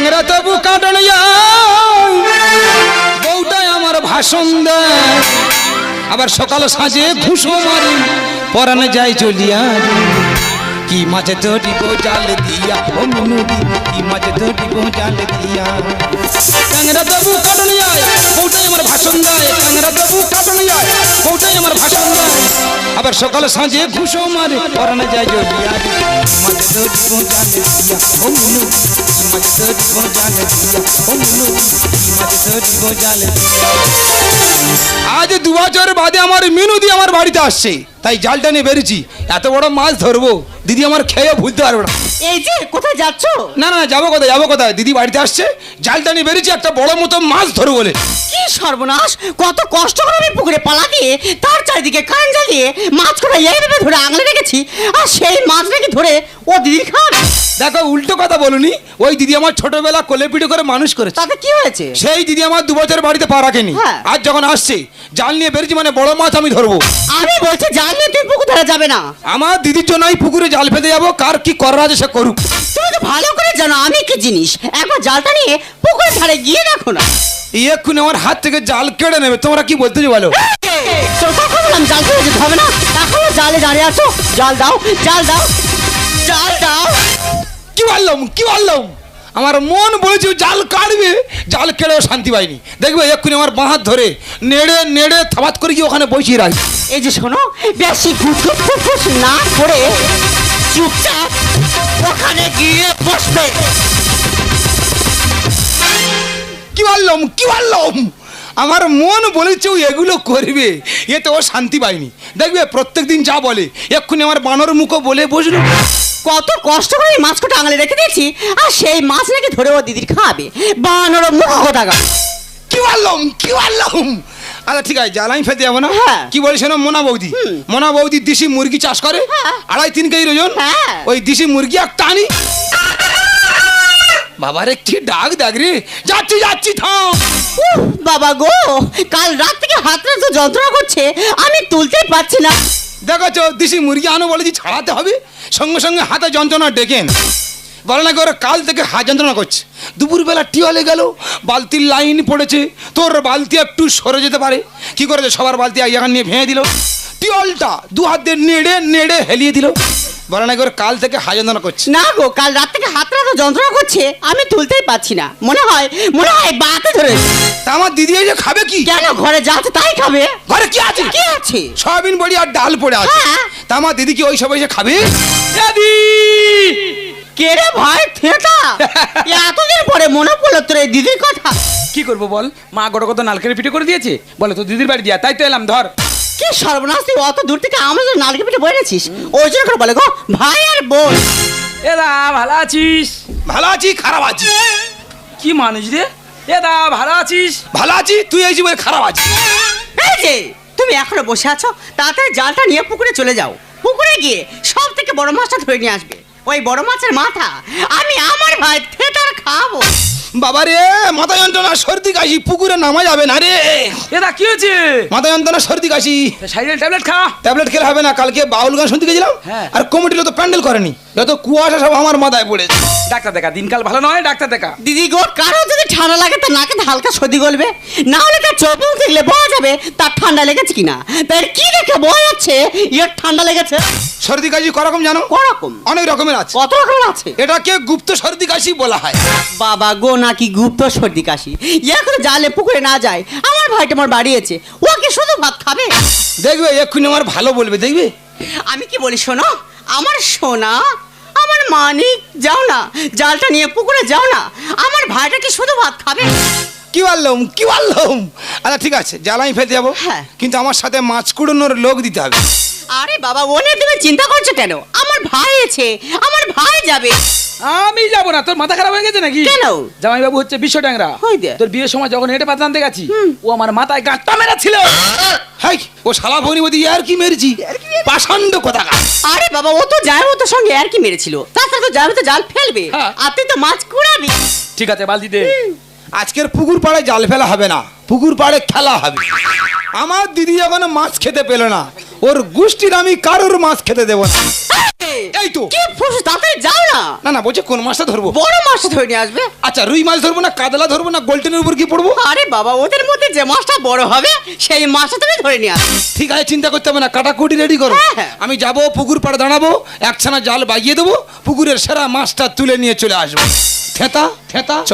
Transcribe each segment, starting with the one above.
ট্যাংরা তবু কাটন বউটাই আমার ভাষণ দেয়, আবার সকাল সাজে ঘুষো মারি পরানে যায় চলিয়া। কি মাঝে ধরিব জাল দিয়া ও মিনুদি, কি মাঝে ধরিব জাল দিয়া। ট্যাংরা তবু কাটন বউটাই আমার ভাষণ দেয়, ট্যাংরা তবু কাটন বউটাই আমার ভাষণ দেয়, আবার সকাল সাজে ঘুষো মারি পরানে যায় চলিয়া। মাঝে ধরিব জাল দিয়া ও মিনুদি, মাঝে ধরিব জাল দিয়া ও মিনুদি, মাঝে ধরিব জাল দিয়া। আজ 2 বছর বাদে আমার মিনুদি আমার বাড়িতে আসছে, তাই জালটা নিয়ে বেরিয়েছি। এত বড় মাছ ধরবো দিদি আমার খেয়ে ভুলতে পারবে না। এই যে কোথায় যাচ্ছ? না না যাবো কোথায়, যাবো কোথায়, দিদি বাড়িতে আসছে, জালটা নিয়ে বেরিয়েছি একটা বড় মতো মাছ ধরবো বলে। কি সর্বনাশ! কত কষ্ট করে আমি পুকুরে পালা দিয়ে তার চারিদিকে কারেন্ট জ্বালিয়ে মাছগুলো এইভাবে ধরে আঙলে রেখেছি, আর সেই মাছ নাকি ধরে ও দিদি খান। দেখো উল্টো কথা বলুনি, ওই দিদি আমার ছোটবেলা কোলে পিঠে করে মানুষ করেছে। তাতে কি হয়েছে? সেই দিদি আমার 2 বছর বাড়িতে পা রাখেনি, হ্যাঁ। আজ যখন আসছে জাল নিয়ে বেরিয়েছি মানে বড় মাছ আমি ধরবো। আমি বলছি জাল নিয়ে তুই পুকুর ধরে যাবে না। আমার দিদির জন্য আমি পুকুরে জাল ফেলতে যাবো, কার কি করার আছে সে করুক। তুমি তো ভালো করে জানো আমি কি জিনিস, একবার জালটা নিয়ে পুকুরের ধারে গিয়ে দেখো না। এক্ষুনি আমার হাত থেকে জাল কেড়ে নেবে, তোমরা কি বলতে বলো? তোর কথা বললাম জাল ফেলে যেতে হবে না, এখনো জালে দাঁড়িয়ে আছো। জাল দাও, জাল দাও, জাল দাও। কি বললাম কি বললাম, আমার মন বলেছে জাল কাটবে, জাল কেড়েও শান্তি পাইনি। দেখবে এক্ষুনি আমার বাঁ হাত ধরে নেড়ে নেড়ে থাবাত করে গিয়ে ওখানে বসিয়ে রাখি। এই যে শোনো, বেশি ফুটফুট ফুটফুট না করে চুপচাপ ওখানে গিয়ে বসবে। কি বললাম কি বললাম, আমার মন বলেছে ও এগুলো করবে, এতে ও শান্তি পাইনি। দেখবে প্রত্যেকদিন যা বলে এক্ষুনি আমার বানর মুখো বলে বসলো। কত কষ্ট করে এই মাছটা আঙলে রেখে দিয়েছি, আর সেই মাছ নাকি ধরে ও দিদির খাবে। বানর মুখ টাকা। কি বললাম কি বললাম। আচ্ছা ঠিক আছে, জাল আমি ফেলতে যাবো না। হ্যাঁ। কি বলিস না, মোনা বৌদি, মোনা বৌদি দেশি মুরগি চাষ করে, হ্যাঁ। 2.5-3 কেজি ওজন। হ্যাঁ। ওই দেশি মুরগি একটা আনি। বাবারে কি ডাক ডাক রে, যাচ্ছি যাচ্ছি থাম। বাবা গো, কাল রাত থেকে হাতটা তো যন্ত্রণা করছে, আমি তুলতেই পারছি না। দেখো দেশি মুরগি আনো বলেছি ছাড়াতে হবে, সঙ্গে সঙ্গে হাতে যন্ত্রণা ডেকেন বলে না করে কাল থেকে হাত যন্ত্রণা করছে। দুপুরবেলা টিওলে গেল, বালতির লাইন পড়েছে, তোর বালতি একটু সরে যেতে পারে, কি করেছে সবার বালতি এখান নিয়ে ভেঙে দিল, টিওলটা 2 হাত দিয়ে নেড়ে নেড়ে হেলিয়ে দিল, বলে না করে কাল থেকে হাত যন্ত্রণা করছে। না গো, কাল রাত থেকে হাতটা তো যন্ত্রণা করছে, আমি তুলতেই পারছি না। মনে হয় বাতে ধরে। তা আমার দিদি এই যে খাবে কি? কেন, ঘরে যা আছে তাই খাবে। ঘরে কি আছে? কি আছে? সয়াবিন বড়ি আর ডাল পড়ে আছে। হ্যাঁ। তা আমার দিদি কি ওই সব এসে খাবে? দাদি কে রে ভাই থেটা? এতদিন পরে মনে পড়লো তোর এই দিদির কথা। কি করবো বল, মা গোটা কত নালকের পিঠে করে দিয়েছে, বলে তো দিদির বাড়ি দিয়া, তাই তো এলাম। ধর কি সর্বনাশ, তুই অত দূর থেকে আমাদের নালকে পিঠে বয়ে এনেছিস, ওই জন্য করে বলে গো ভাই আর বোন। এদা ভালো আছিস? ভালো আছি খারাপ আছি। কি মানুষ রে, এদা ভালো আছিস? ভালো আছি, তুই এই জীবনে খারাপ আছিস। এই যে তুমি এখনো বসে আছো, তাড়াতাড়ি জালটা নিয়ে পুকুরে চলে যাও। পুকুরে গিয়ে সব থেকে বড় মাছটা ধরে নিয়ে আসবে। ওই বড় মাছের মাথা আমি আমার ভাই থেটার খাবো। বাবা রে, মাথা যন্ত্রণা সর্দি কাশি, পুকুরে নামা যাবে না রে। এদা কি হয়েছে? মাথা যন্ত্রণা সর্দি কাশি, সাইডের ট্যাবলেট খা। ট্যাবলেট খেলে হবে না, কালকে বাউল গান শুনতে গেছিলাম, হ্যাঁ। আর কমিটির তো প্যান্ডেল করেনি, যত কুয়াশা সব আমার মাথায় পড়েছে। ডাক্তার দেখা, দিনকাল ভালো নয়, ডাক্তার দেখা। দিদি গো, কারো যদি ঠান্ডা লাগে তার নাকে হালকা সর্দি গলবে, না হলে তার চোখ মুখ দেখলে বোঝা যাবে তার ঠান্ডা লেগেছে কিনা। তাই কি দেখে বোঝা যাচ্ছে এর ঠান্ডা লেগেছে? সর্দি কাশি করকম জানো? করকম? অনেক রকমের আছে। কত রকমের আছে? এটাকে গুপ্ত সর্দি কাশি বলা হয়। বাবা গো, নাকি গুপ্ত সর্দি কাশি? এখন জালে পুকুরে না যায়, আমার ভাইটা আমার বাড়িয়েছে, ও কি শুধু ভাত খাবে? দেখবে এক্ষুনি আমার ভালো বলবে, দেখবে। আমি কি বলি শোনো, আমার সোনা, আমার মানিক, যাও না জালটা নিয়ে পুকুরে যাও না, আমার ভাইটা কি শুধু ভাত খাবে? কি বললাম কি বললাম। আচ্ছা ঠিক আছে, জাল আমি ফেলতে যাবো, হ্যাঁ। কিন্তু আমার সাথে মাছ কুড়োনোর লোক দিতে হবে। আরে বাবা, ও নিয়ে তুমি চিন্তা করছো কেন? আমার ভাই আছে, আমার ভাই যাবে। আমি যাবো না, তোর মাথা খারাপ হয়ে গেছে নাকি? কেন? জামাইবাবু হচ্ছে বিশ্ব ট্যাংরা। হই দে। তোর বিয়ের সময় যখন হেঁটে পাতা আনতে গেছি, ও আমার মাথায় গাঁটটা মেরেছিল। হাই, ও শালা ভনিমতি আর কি মেরেছি, পাষাণ্ড কোথাকার। আরে বাবা, ও তো জামাইবাবুর সঙ্গে আর কি মেরেছিল, তাছাড়া তো জামাই তো জাল ফেলবে, হ্যাঁ। আর তুই তো মাছ কুড়াবি। ঠিক আছে, বালতি দে। আজকের পুকুর পাড়ে জাল ফেলা হবে না, পুকুর পাড়ে খেলা হবে। আমার দিদি যখন মাছ খেতে পেল না, ওর গোষ্ঠীর আমি কারোর মাছ খেতে দেবো না। এই তো। কি ফুস, তাড়াতাড়ি যাও না। না না, বলছে কোন মাছটা ধরবো? বড় মাছ ধরে নিয়ে আসবে। আচ্ছা, রুই মাছ ধরবো না কাতলা ধরবো না গোল্টেনের উপর কি পড়বো? আরে বাবা, ওদের মধ্যে যে মাছটা বড় হবে সেই মাছটা তুমি ধরে নিয়ে আসবে। ঠিক আছে, চিন্তা করতে হবে না, কাটাকুটি রেডি করো। হ্যাঁ। আমি যাব, পুকুর পাড়ে দাঁড়াবো, একছানা জাল বাইয়ে দেবো, পুকুরের সেরা মাছটা তুলে নিয়ে চলে আসবো। থেতা থেতা চ।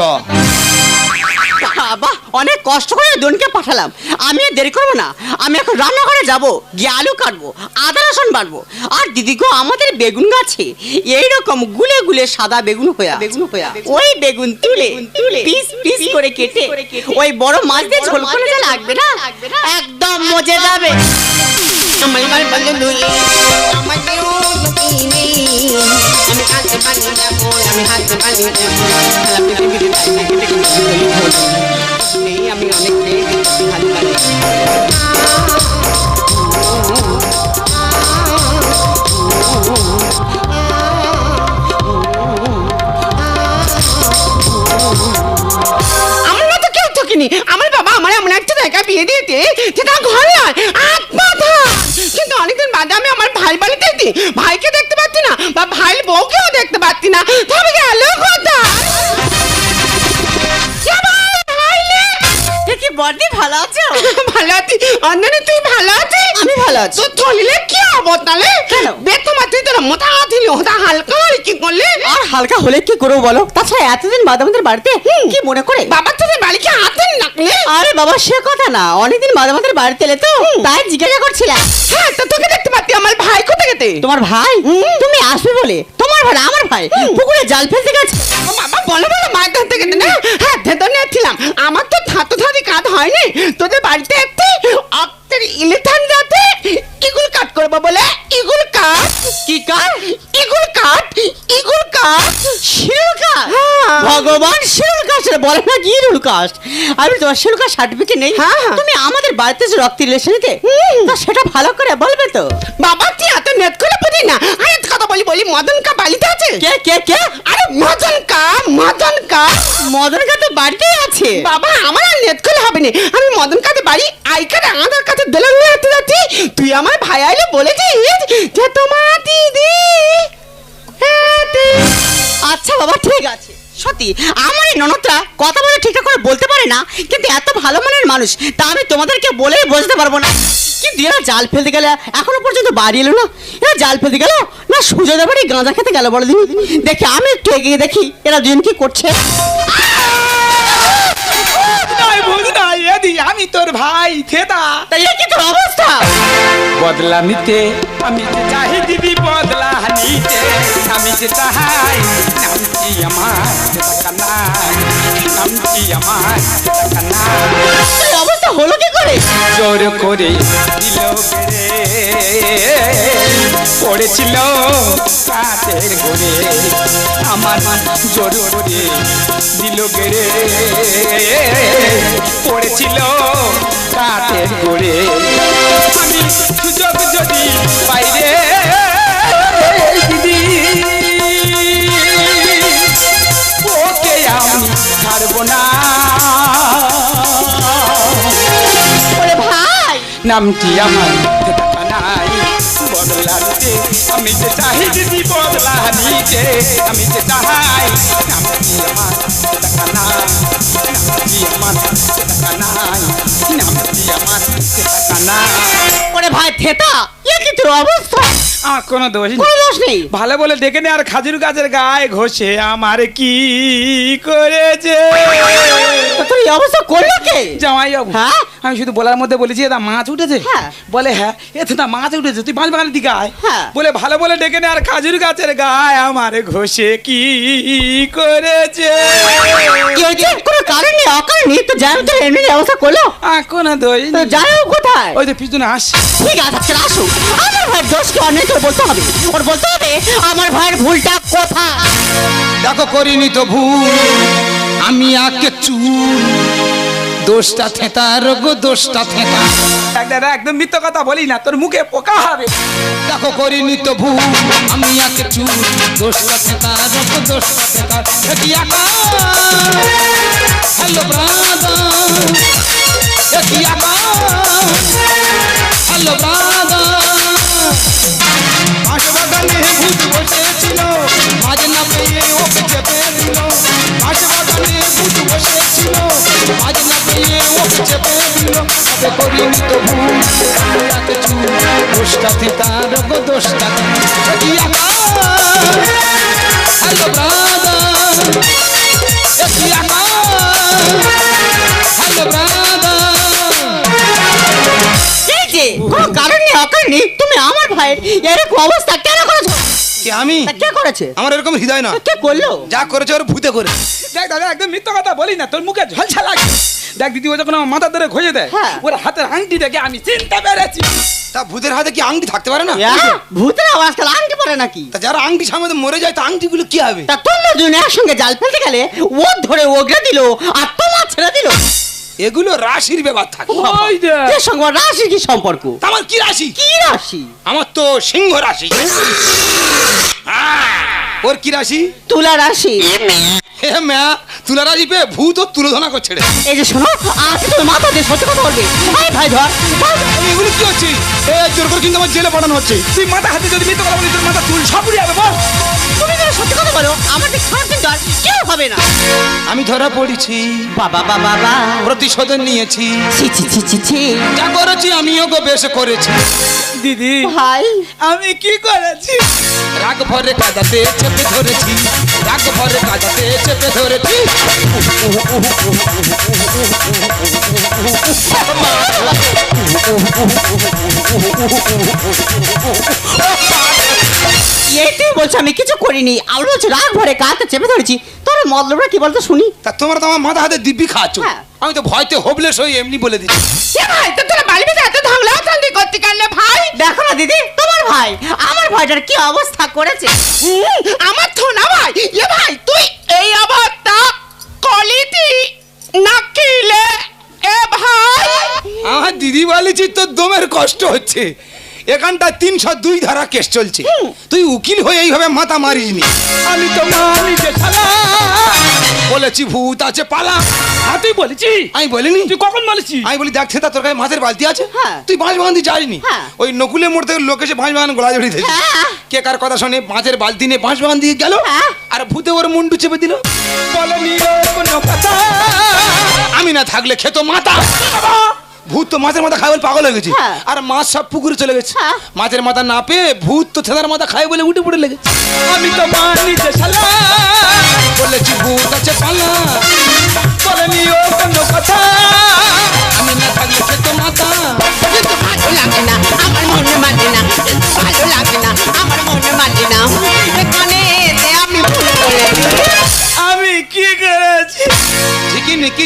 বাবা, অনেক কষ্ট করে দোনকে পাঠালাম, আমি আর দেরি করবো না। আমি এখন রান্নাঘরে যাব, গিয়ে আলু কাটবো, আদা রসুন বাটবো। আর দিদি গো, আমাদের বেগুন গাছে এইরকম গুলে গুলে সাদা বেগুন হয়ে ওই বেগুন তুলে পিস পিস করে কেটে ওই বড় মাছ দিয়ে ঝোল করে যা লাগবে না, একদম মজে যাবে। আমার বন্ধু আমার আমি হাতে পানি দেবো, আমি হাতে পানি দেবো, আমি অনেক হাতে পানি। আমরা তো কেউ থাকিনি। আমার বাবা আমার এমন একটা জায়গা বিয়ে দিয়েছে যেটা ঘর নয়, আত্মাথা। কিন্তু অনেকদিন বাদে আমি আমার ভাই বাড়িতে এসেছি, ভাইকে দেখতে পাচ্ছি না বা ভাইয়ের বউকেও দেখতে পাচ্ছি না। তবে গেল কথা কি বড়দি ভালো আছো? ভালো আছি। অঞ্জনি তুই ভালো আছিস? আমি ভালো আছি। তোর চলিলে কি অবতালে? কেন? বেতমা তুই তোর মোটা দিলি ওটা হালকা হলে কি করলে? আর হালকা হলে কি করবো বলো? তাছাড়া এতদিন বাদে আমাদের বাড়িতে কি মনে করে? বাবা তোদের বাড়িকে হাতের নাকলে? আরে বাবা, সে কথা না, অনেকদিন বাদে আমাদের বাড়িতে এলে তো তাই জিজ্ঞাসা করছিলাম। হ্যাঁ, তো তোকে দেখতে পাচ্ছি। আমার ভাই কোথায় গেছে? তোমার ভাই? তুমি আসবে বলে তোমার ভাই আমার ভাই পুকুরে জাল ফেলতে গেছে। বাবা বলো বলো মাছ ধরতে গেছে না? হ্যাঁ, ধেতর নিয়েছিলাম। আমার তো ধাতো ধারি কাজ হয়নি। তোদের বাড়িতে একটি অক্টের ইলেকট্রন যাতে ইগুল কাট করবো বলে ইগুল কাট। কি কাঠ? ইগুল কাট, ইগুল কাট। শিরুল কাঠ? হ্যাঁ। ভগবান, শিরুল কাঠের বলে না কি রুল কাঠ? আমি তোমার শিরুল কাঠ সার্টিফিকেট নেই। হ্যাঁ, হ্যাঁ। তুমি আমাদের বাড়িতে যে রক্ত রিলেশন নিতে, তা সেটা ভালো করে বলবে তো? বাবা তুই এত নেট করে বুঝি না। আরে একটা কথা বলি মদন কা বাড়িতে আছে? কে কে কে? আরে মদন কা। মদন কা তো বাড়িতেই আছে। বাবা আমার আর নেট করলে হবে না। আমি মদন কাছে বাড়ি আই কার্ডে আধার কাছে দিলাম নিয়ে হাতে যাচ্ছি। তুই আমার ভাই আইলে বলেছিস যে তোমার দিদি। আচ্ছা বাবা, ঠিক আছে। সত্যি আমার এই ননদটা কথা বলে ঠিকঠাক করে বলতে পারে না, কিন্তু এত ভালো মনের মানুষ, তা আমি তোমাদেরকে বলেই বোঝাতে পারবো না। কিন্তু এরা জাল ফেলতে গেলে এখনো পর্যন্ত বাড়ি এলো না। এরা জাল ফেলতে গেল না সুজয় বাড়ি গাঁজা খেতে গেল বলে দিন। দেখি আমি একটু এগিয়ে দেখি এরা দুজন কি করছে। আমি তোর ভাই থেতা। তাই এ কি তোর অবস্থা? বদলা নিতে আমি যে চাই দিদি, বদলা নিতে আমি যে চাই। নামটি আমার কানা, নামটি আমার কানা। এই অবস্থা হলো কি করে? জোর করে দিল বেড়ে পড়েছিল কাঠের ঘরে। আমার জোর করে দিল গেড়ে পড়েছিল কাঠের ঘরে। আমি সুযোগ যদি বাইরে দিদি, ওকে আমি ছাড়বো না। ওরে ভাই, নামটি আমার নাই, বদলা নিতে আমি যে চাই দিদি, বদলা নিতে আমি যে চাই। নামটি আমার নাই, নামটি আমার নাই, নামটি আমার নাই। ওরে ভাই থেতা, এ কি তোর অবস্থা? আমার কোনো দোষ নেই। কোনো দোষ নেই। ভালো বলে দেখে নে। আর খাজুর গাছের গায়ে ঘষে আমার কি করেছে? তা তোর এই অবস্থা করলো কে? জামাই বাবু, হ্যাঁ? আমি শুধু বলার মধ্যে বলেছি দাদা মাছ উঠেছে। হ্যাঁ। বলে হ্যাঁ। এতে না মাছ উঠেছে, তুই পাঁচ বাগানের দিকে আয়। হ্যাঁ। বলে ভালো বলে ডেকে নে। আর খাজুর গাছের গায়ে আমার ঘষে কি করেছে? কি হয়েছে? কোনো কারণ নেই, অকারণ নেই, তো যাই তোর এমনি অবস্থা করলো। কোনো দোষ তো নেই। যাই হোক কোথায়? ওই তো পিছনে আস। ঠিক আছে, আজকে আসো। আমার ভাইয়ের দোষ কি অনেক তোর বলতে হবে। ওর বলতে হবে আমার ভাইয়ের ভুলটা কোথায়। দেখো করিনি তো ভুল, আমি আকে চুল, দোষটা থেতার গো, দোষটা থেতা। দাদা একদম মিথ্যা কথা বলি না, তোর মুখে পোকা হবে। দেখো করিনি তো ভুল, আমি আকে চুল, দোষটা থেতার গো, দোষটা থেতা। একই আকাশ, হ্যালো ব্রাদার, একই আকাশ, হ্যালো ব্রাদার। দোষটাতে তার গো দোষটাতে হ্যালো ব্রাদার হ্যালো ব্রাদার এই যে কোনো কারণ নেই অকারণ নেই তুমি আমার ভাইয়ের এরকম অবস্থা কেন করেছো? কি আমি তা কে করেছে? আমার এরকম হৃদয় না, কে করলো? যা করেছে ওর ভূতে করে। দেখ দাদা একদম মিথ্যা কথা বলি না, তোর মুখে ঝলসা লাগে। দেখ দিদি ও যখন আমার মাথা ধরে খোঁজে দেয়, হ্যাঁ। ওর হাতের আংটি দেখে আমি চিনতে পেরেছি। তা ভূতের হাতে কি আংটি থাকতে পারে না? ভূতের আওয়াজকাল আংটি পড়ে নাকি? তা যারা আংটি সামনে মরে যায় তা আংটিগুলো কি হবে? তা তোমরা দুজন একসঙ্গে জাল ফেলতে গেলে ও ধরে ওগড়ে দিল আর তোমার ছেড়ে দিল। এগুলো রাশির ব্যাপার থাকে। ওই দেখ। এর সঙ্গে রাশির কি সম্পর্ক? তা আমার কি রাশি? কি রাশি? আমার তো সিংহ রাশি। ওর কি রাশি? তুলা রাশি। হে ম্যা, তুলা রাশি পেয়ে ভূত ও তুলোধনা করছে রে। এই যে শোনো, আজকে তোর মাথা দিয়ে সত্যি কথা বলবে। এই ভাই ধর ধর। এগুলো কি হচ্ছে? জোর করে কিন্তু আমার জেলে পাঠানো হচ্ছে। তুই মাথা হাতে যদি মিথ্যা কথা বলিস তোর মাথা চুল সব উড়ে যাবে বল। তুমি যদি সত্যি কথা বলো আমাদের খারাপ কিন্তু আর কেউ হবে না। আমি ধরা পড়েছি, বাবা বাবা বাবা, প্রতিশোধ নিয়েছি, ছি ছি ছি ছি ছি। যা করেছি আমিও গো বেশ করেছি। দিদি ভাই আমি কি করেছি? রাগ ভরে কাঁদাতে চেপে ধরেছি, রাগ ভরে কাঁদাতে চেপে ধরেছি। এইটাই বলছো আমি কিছু করিনি। আর বলছো রাগ ভরে কাঁদতে চেপে ধরেছি। তোর মতলবটা কি বলতো শুনি? তা তোমরা তো আমার মাথা হাতে দিব্যি খাচ্ছ। হ্যাঁ। আমি তো ভয়তে হোবলেস হয়ে এমনি বলে দিচ্ছি। এ ভাই তো তোরা বাড়ি বেঁধে এত ঝগড়া অশান্তি করতে কারণে ভাই। দেখো না দিদি, তোমার ভাই আমার ভাইটার কি অবস্থা করেছে। আমার থোনা ভাই, এ ভাই তুই এই অবস্থা কলিতি নাকিলে এ ভাই। আমার দিদি বলেছি তোর দমের কষ্ট হচ্ছে, এখানটা 302 ধারা কেস চলছে, তুই উকিল হয়ে এইভাবে মাথা মারিসনি। আমি তো মানি যে শালা। বলেছি ভূত আছে পালা, হ্যাঁ তুই বলেছি। আমি বলিনি। তুই কখন বলেছি? আমি বলি দেখ সেটা তোর কাছে মাছের বালতি আছে, হ্যাঁ। তুই বাঁশ বাগান দিয়ে যাসনি। হ্যাঁ। ওই নকুলের মোড় থেকে লোক এসে বাঁশ বাগান গোলা জড়িয়ে দিয়েছে। হ্যাঁ। কে কার কথা শুনে মাছের বালতি নিয়ে বাঁশ বাগান দিয়ে গেল, হ্যাঁ। আর ভূতে ওর মুন্ডু চেপে দিল। বলেনি কোনো কথা। আমি না থাকলে খেতো মাথা। ভূত তো মাছের মাথা খায় বলে পাগল হয়ে গেছে, হ্যাঁ। আর মাছ সব পুকুরে চলে গেছে। হ্যাঁ। মাছের মাথা না পেয়ে ভূত তো ছেদার মাথা খায় বলে উঠে পড়ে লেগেছে। আমি তো মানি যে শালা। বলেছি ভূত আছে পালা, বলেনি ও কোনো কথা। আমি না থাকলে খেতো মাথা। কিন্তু ভালো লাগে না, আমার মনে মানে না। কিন্তু ভালো লাগে না, আমার মনে মানে না। এখানে এসে আমি ভুল করেছি। আমি কি করেছি?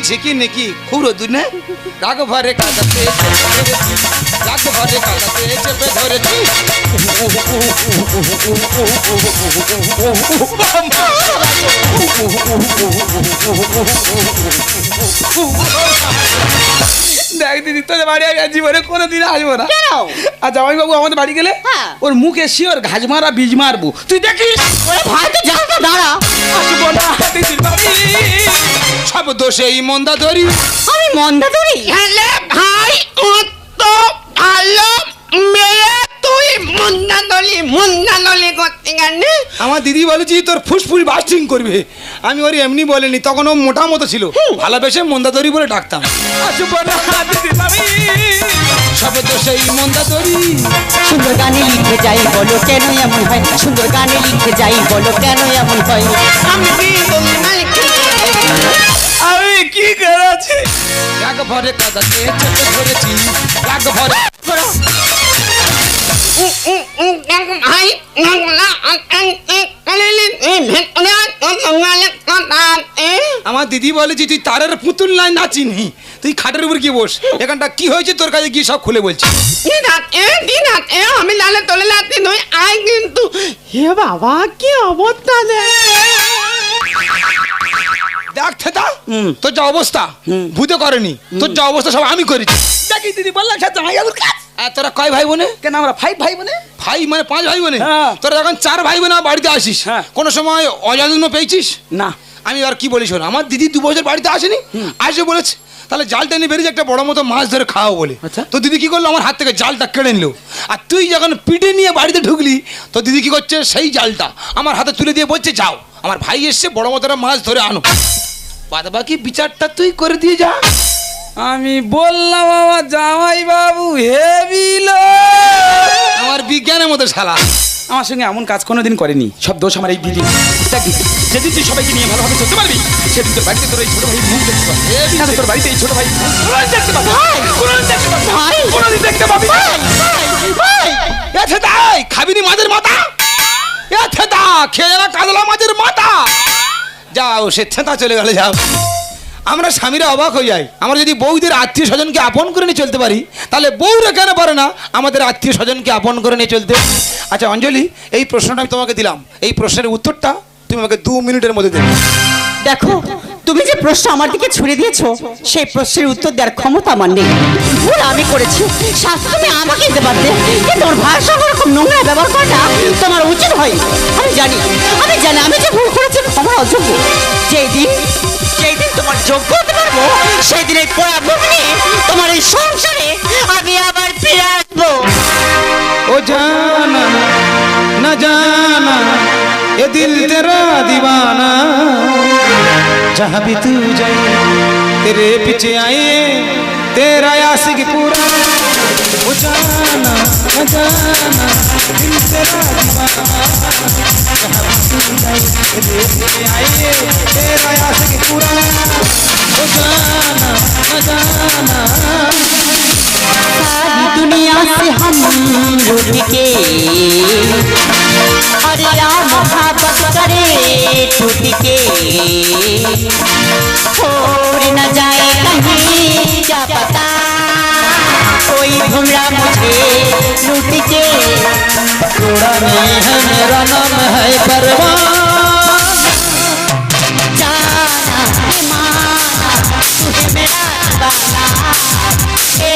ঝিকি নেকি খুব রোদুর না। রাগ ভরে কাঁদাতে চেপে ধরেছি, রাগ ভরে কাঁদাতে চেপে ধরেছি। দেখ দিদি তোদের বাড়ি আমি আর জীবনে কোনোদিন আসবো না। কেন? আর জামাইবাবু আমাদের বাড়ি গেলে হ্যাঁ। ওর মুখে শিওর ঘাস মারা বীজ মারবো, তুই দেখিস। ওরে ভাই তো জানতো দাঁড়া। আসবো না দিদির বাড়ি। সব দোষে এই মন্দা ধরি। আমি মন্দা ধরি। হ্যালে ভাই কত ভালো মেয়ে তুই মুন্দানলি করতে গেলি। আমার দিদি বলেছি তোর ফুসফুস বাস্টিং করবে, আমি ওর এমনি বলিনি, তখন ও মোটা মতো ছিল, ভালোবেসে মন্দা ধরি বলে ডাকতাম। আসবো না দিদির বাড়ি। সব দোষে এই মন্দা ধরি। সুন্দর গানে লিখে যাই বলো কেন এমন হয়, সুন্দর গানে লিখে যাই বলো কেন এমন হয়। আমি কি বলি মালিক? আমি কি করেছি? রাগ ভরে কাঁদাতে চেপে ধরেছি, রাগ ভরে। ভাই আমার দিদি বলেছি তুই তারের পুতুল নাই নাচিনি, তুই খাটের উপর গিয়ে বস। এখানটা কি হয়েছে তোর কাছে গিয়ে সব খুলে বলছি। আমি লালে তোলে লাতে নই আই কিন্তু হে বাবা কি অবস্থা রে। দেখ থেতা, তোর যা অবস্থা ভূতে করেনি, তোর যা অবস্থা সব আমি করেছি। দেখি দিদি বললাম সে জামাইবাবুর কাজ। আর তোরা কয় ভাই বোনে? কেন আমরা 5 ভাই বোনে। ভাই মানে 5 ভাই বোনে? হ্যাঁ। তোরা যখন 4 ভাই বোনে আমার বাড়িতে আসিস, হ্যাঁ। কোনো সময় অজাজন্য পেয়েছিস? না আমি আর কি বলি শোন, আমার দিদি 2 বছর বাড়িতে আসেনি, আসে বলেছে তাহলে জালটা নিয়ে বেরিয়েছে একটা বড় মতো মাছ ধরে খাওয়া বলে। আচ্ছা। তো দিদি কি করলো, আমার হাত থেকে জালটা কেড়ে নিল। আর তুই যখন পিঠে নিয়ে বাড়িতে ঢুকলি, তো দিদি কি করছে, সেই জালটা আমার হাতে তুলে দিয়ে বলছে যাও আমার ভাই এসছে বড় মতো একটা মাছ ধরে আনো। বাদ বাকি বিচারটা তুই করে দিয়ে যা। আমি বললাম আমার জামাইবাবু হেভি লোক। আমার বিজ্ঞানের মতো শালা। আমার সঙ্গে এমন কাজ কোনোদিন করেনি, সব দোষ আমার এই দিদি। দেখ দিদি, যেদিন তুই সবাইকে নিয়ে ভালোভাবে চলতে পারবি, সেদিন তোর বাড়িতে তোর এই ছোট ভাই মুখ দেখতে পাবি। না, তোর বাড়িতে এই ছোট ভাই কোনোদিন দেখতে পাবি, কোনোদিন দেখতে পাবি, কোনোদিন দেখতে পাবি না। এ থেদাই, খাবিনি মাছের মাথা? এ থেদা, খেয়ে যারা কাতলা মাছের মাথা। যাও, সে থেদা চলে গেলে যাও। আমরা স্বামীরা অবাক হয়ে যাই, আমরা যদি বউদের আত্মীয় স্বজনকে আপন করে নিয়ে চলতে পারি, তাহলে বউরা কেন পারে না আমাদের আত্মীয় স্বজনকে আপন করে নিয়ে চলতে? আচ্ছা অঞ্জলি, এই প্রশ্নটা আমি তোমাকে দিলাম, এই প্রশ্নের উত্তরটা তুমি আমাকে 2 মিনিটের মধ্যে দেবে। দেখো, তুমি যে প্রশ্ন আমার দিকে ছুড়ে দিয়েছো, সেই প্রশ্নের উত্তর দেওয়ার ক্ষমতা আমার নেই। ভুল আমি করেছি, শাস্তি তুমি আমাকে দিতে পারতে, কিন্তু তোমার ভাইয়ের সঙ্গে এরকম নোংরা ব্যবহার করাটা তোমার উচিত হয়। আমি জানি আমি যে ভুল করেছি ক্ষমা অযোগ্য। যেই দিন তোমার যোগ্য হতে পারবো, সেই দিন এই পোড়া মুখ নিয়ে তোমার এই সংসারে আমি আবার ফিরে আসবো। ओ जाना न जाना ये दिल तेरा दीवाना, जहाँ भी तू जाए तेरे पीछे आए तेरा आशिक पूरा। ओ जाना न जाना दिल तेरा दीवाना, जहाँ भी तू जाए तेरे पीछे आए तेरा आशिक पूरा। ओ जाना न जाना सारी दुनिया से हम रूठ के और या मोहब्बत करे टूट के, छोड़ न जाए कहीं क्या पता कोई घुमरा मुझे लूट के। थोड़ा नहीं है मेरा नाम है परवान, जाना माना तुझे मेरा दीवाना। ए